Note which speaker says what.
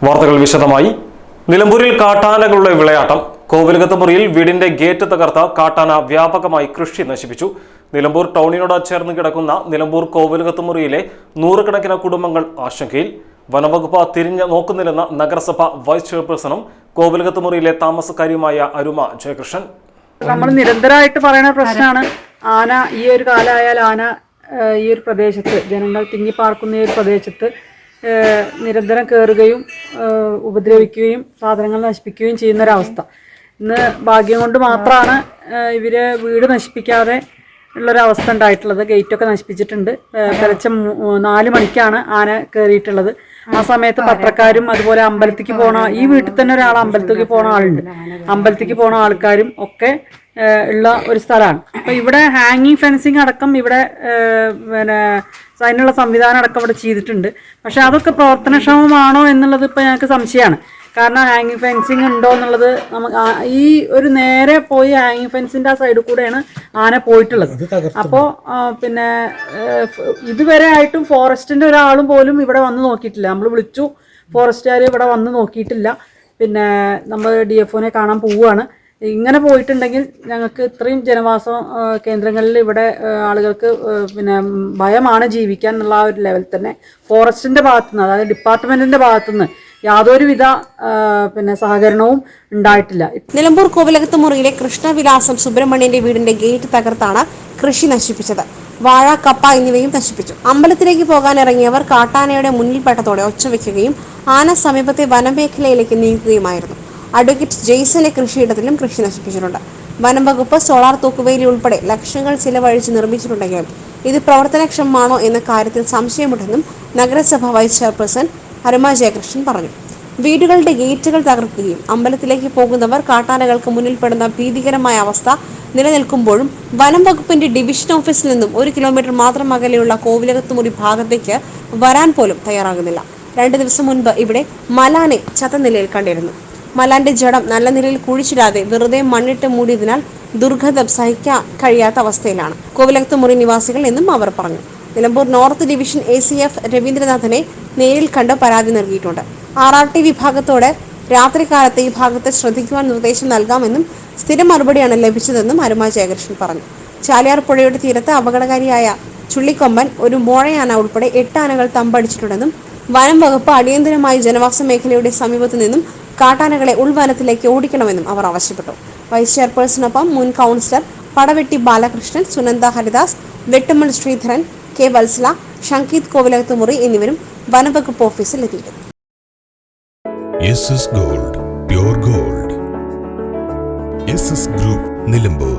Speaker 1: വാർത്തകൾ വിശദമായി. നിലമ്പൂരിൽ കാട്ടാനകളുടെ വിളയാട്ടം. കോവിലകത്തുമുറിയിൽ വീടിന്റെ ഗേറ്റ് തകർത്ത കാട്ടാന വ്യാപകമായി കൃഷി നശിപ്പിച്ചു. നിലമ്പൂർ ടൗണിനോട് ചേർന്ന് കിടക്കുന്ന നിലമ്പൂർ കോവിലകത്തുമുറിയിലെ നൂറുകണക്കിന് കുടുംബങ്ങൾ ആശങ്കയിൽ. വനവകുപ്പ് തിരിഞ്ഞു നോക്കുന്നില്ലെന്ന നഗരസഭ വൈസ് ചെയർപേഴ്സണും കോവിലകത്തുമുറിയിലെ താമസക്കാരിയുമായ അരുമ ജയകൃഷ്ണൻ.
Speaker 2: നമ്മൾ നിരന്തരമായിട്ട് പറയുന്ന പ്രശ്നമാണ് ആന. ഈ ഒരു കാലമായാൽ ആന ഈ ഒരു പ്രദേശത്ത്, ജനങ്ങൾ തിങ്ങിപ്പാർക്കുന്ന ഈ ഒരു പ്രദേശത്ത് നിരന്തരം കയറുകയും ഉപദ്രവിക്കുകയും സാധനങ്ങൾ നശിപ്പിക്കുകയും ചെയ്യുന്നൊരവസ്ഥ. ഇന്ന് ഭാഗ്യം കൊണ്ട് മാത്രമാണ് ഇവര് വീട് നശിപ്പിക്കാതെ ഉള്ളൊരവസ്ഥ ഉണ്ടായിട്ടുള്ളത്. ഗേറ്റൊക്കെ നശിപ്പിച്ചിട്ടുണ്ട്. പുലർച്ചെ 4 മണിക്കാണ് ആന കയറിയിട്ടുള്ളത്. ആ സമയത്ത് പത്രക്കാരും അതുപോലെ അമ്പലത്തിലേക്ക് പോണ, ഈ വീട്ടിൽ തന്നെ ഒരാൾ അമ്പലത്തിലേക്ക് പോണ ആളുണ്ട്. അമ്പലത്തിലേക്ക് പോണ ആൾക്കാരും ഒക്കെ ഉള്ള ഒരു സ്ഥലമാണ്. അപ്പോൾ ഇവിടെ ഹാങ്ങിങ് ഫെൻസിങ് അടക്കം ഇവിടെ പിന്നെ അതിനുള്ള സംവിധാനം അടക്കം ഇവിടെ ചെയ്തിട്ടുണ്ട്. പക്ഷെ അതൊക്കെ പ്രവർത്തനക്ഷമമാണോ എന്നുള്ളത് ഇപ്പോൾ ഞങ്ങൾക്ക് സംശയമാണ്. കാരണം ഹാങ്ങിങ് ഫെൻസിങ് ഉണ്ടോ എന്നുള്ളത് നമുക്ക് ഈ ഒരു നേരെ പോയി ഹാങ്ങിങ് ഫെൻസിൻ്റെ ആ സൈഡിൽ കൂടെയാണ് ആന പോയിട്ടുള്ളത്. അപ്പോൾ പിന്നെ ഇതുവരെ ആയിട്ടും ഫോറസ്റ്റിൻ്റെ ഒരാളും പോലും ഇവിടെ വന്ന് നോക്കിയിട്ടില്ല. നമ്മൾ വിളിച്ചു, ഫോറസ്റ്റുകാർ ഇവിടെ വന്ന് നോക്കിയിട്ടില്ല. പിന്നെ നമ്മൾ DFOനെ കാണാൻ പോവുകയാണ്. ഇങ്ങനെ പോയിട്ടുണ്ടെങ്കിൽ ഞങ്ങൾക്ക് ഇത്രയും ജനവാസ കേന്ദ്രങ്ങളിൽ ഇവിടെ ആളുകൾക്ക് പിന്നെ ഭയമാണ് ജീവിക്കാൻ എന്നുള്ള ആ ഒരു ലെവൽ തന്നെ ഫോറസ്റ്റിൻ്റെ ഭാഗത്തുനിന്ന്, അതായത് ഡിപ്പാർട്ട്മെൻറ്റിൻ്റെ ഭാഗത്തുനിന്ന് യാതൊരുവിധ പിന്നെ സഹകരണവും ഉണ്ടായിട്ടില്ല.
Speaker 3: നിലമ്പൂർ കോവിലകത്തുമുറിയിലെ കൃഷ്ണവിലാസം സുബ്രഹ്മണ്യന്റെ വീടിന്റെ ഗേറ്റ് തകർത്താണ് കൃഷി നശിപ്പിച്ചത്. വാഴ, കപ്പ എന്നിവയും നശിപ്പിച്ചു. അമ്പലത്തിലേക്ക് പോകാനിറങ്ങിയവർ കാട്ടാനയുടെ മുന്നിൽപ്പെട്ടതോടെ ഒച്ചവെക്കുകയും ആന സമീപത്തെ വനമേഖലയിലേക്ക് നീങ്ങുകയുമായിരുന്നു. അഡ്വക്കേറ്റ് ജെയ്സന്റെ കൃഷിയിടത്തിലും കൃഷി നശിപ്പിച്ചിട്ടുണ്ട്. വനം വകുപ്പ് സോളാർ തൂക്കുവേലി ഉൾപ്പെടെ ലക്ഷങ്ങൾ ചിലവഴിച്ച് നിർമ്മിച്ചിട്ടുണ്ടെങ്കിലും ഇത് പ്രവർത്തനക്ഷമമാണോ എന്ന കാര്യത്തിൽ സംശയമുണ്ടെന്നും നഗരസഭ വൈസ് ചെയർപേഴ്സൺ അരുമ ജയകൃഷ്ണൻ പറഞ്ഞു. വീടുകളുടെ ഗേറ്റുകൾ തകർക്കുകയും അമ്പലത്തിലേക്ക് പോകുന്നവർ കാട്ടാനകൾക്ക് മുന്നിൽപ്പെടുന്ന ഭീതികരമായ അവസ്ഥ നിലനിൽക്കുമ്പോഴും വനം വകുപ്പിന്റെ ഡിവിഷൻ ഓഫീസിൽ നിന്നും 1 കിലോമീറ്റർ മാത്രം അകലെയുള്ള കോവിലകത്തുമുറി ഭാഗത്തേക്ക് വരാൻ പോലും തയ്യാറാകുന്നില്ല. 2 ദിവസം മുൻപ് ഇവിടെ മലാനെ ചത്ത നിലയിൽ കണ്ടിരുന്നു. മലാന്റെ ജഡം നല്ല നിലയിൽ കുഴിച്ചിടാതെ വെറുതെ മണ്ണിട്ട് മൂടിയതിനാൽ ദുർഗന്ധം സഹിക്കാൻ കഴിയാത്ത അവസ്ഥയിലാണ് കോവിലകത്തുമുറി നിവാസികൾ എന്നും അവർ പറഞ്ഞു. നിലമ്പൂർ നോർത്ത് ഡിവിഷൻ ACF രവീന്ദ്രനാഥനെ നേരിൽ കണ്ട് പരാതി നൽകിയിട്ടുണ്ട്. RRT വിഭാഗത്തോട് രാത്രികാലത്ത് ഈ ഭാഗത്ത് ശ്രദ്ധിക്കുവാൻ നിർദ്ദേശം നൽകാമെന്നും സ്ഥിര മറുപടിയാണ് ലഭിച്ചതെന്നും അരുമ ജയകൃഷ്ണൻ പറഞ്ഞു. ചാലിയാർ പുഴയുടെ തീരത്ത് അപകടകാരിയായ ചുള്ളിക്കൊമ്പൻ, ഒരു മോഴയാന ഉൾപ്പെടെ 8 ആനകൾ തമ്പടിച്ചിട്ടുണ്ടെന്നും വനം വകുപ്പ് അടിയന്തരമായി ജനവാസ മേഖലയുടെ സമീപത്തു നിന്നും കാട്ടാനകളെ ഉൾവനത്തിലേക്ക് ഓടിക്കണമെന്നും അവർ ആവശ്യപ്പെട്ടു. വൈസ് ചെയർപേഴ്സണൊപ്പം മുൻ കൗൺസിലർ പടവെട്ടി ബാലകൃഷ്ണൻ, സുനന്ദ ഹരിദാസ്, വെട്ടുമൽ ശ്രീധരൻ, K വത്സല, ഷങ്കീത് കോവിലകത്തുമുറി എന്നിവരും വനവകുപ്പ് ഓഫീസിൽ എത്തിയിരുന്നു.
Speaker 4: SS Gold, Pure Gold. SS Group, Nilambur.